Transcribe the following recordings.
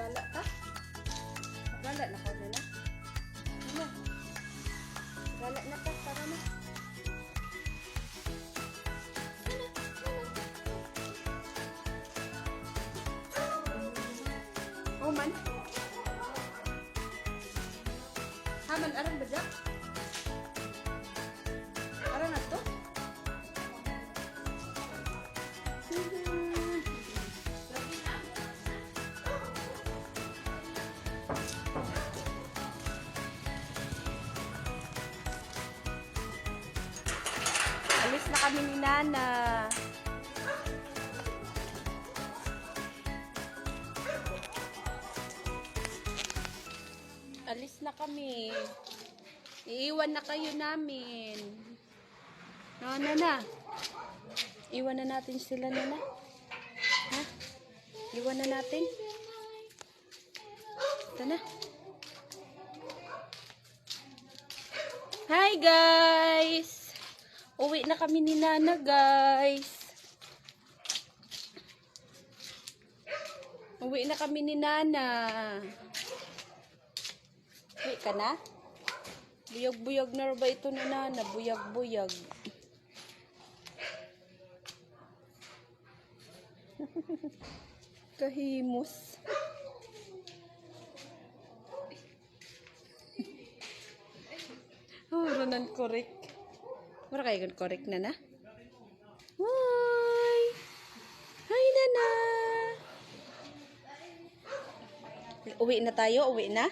Gala ka? Gala na ko na na. Ano? Gala na ka, para na. Oh man. Haman aran ba dyan? Aran na to? Alis na kami ni Nana. Alis na kami. Iiwan na kayo namin. Nana. Iwan na natin sila, Nana. Ha? Iwan na natin. Ito na. Hi, guys! Uwi na kami ni Nana, guys. Uwi na kami ni Nana. Uwi ka na? Buyag-buyag na ba ito ni Nana? Buyag-buyag. Kahimos. Oh, runan korek. Mara kayo korek na na? Hi! Hi, Nana! Uwi na tayo? Uwi na?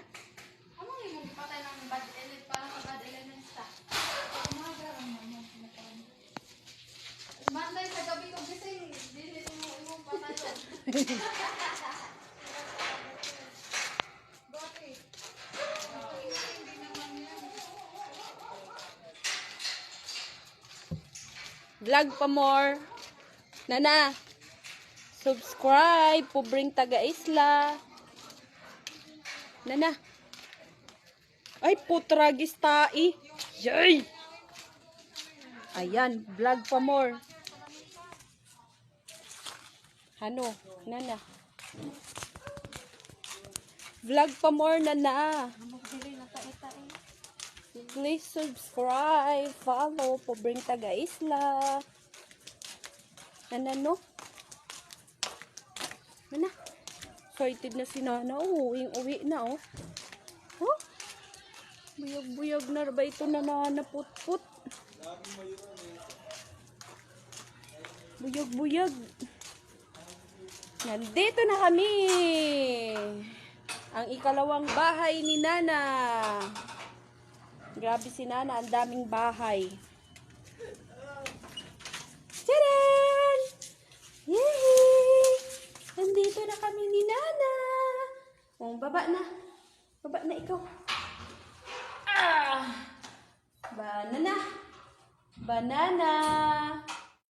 Manday sa gabi ko gising, dili mo patayon. Bakit? Vlog pa more. Nana, subscribe. Pobreng taga-isla. Nana. Ay, putragis tai. Yay! Ayan, vlog pa more. Ano, Nana? Vlog pa more, Nana. Please subscribe, follow, Pobreng Taga-Isla. Nana, no? Nana. Excited na si Nana. Uwi na, oh. Oh? Buyag-buyag na ba ito na naput-put? Buyag-buyag. Nandito na kami. Ang ikalawang bahay ni Nana. Grabe si Nana, ang daming bahay. Tadaan! Yay! Nandito na kami ni Nana. Oh, baba na. Baba na ikaw. Ah! Banana. Banana.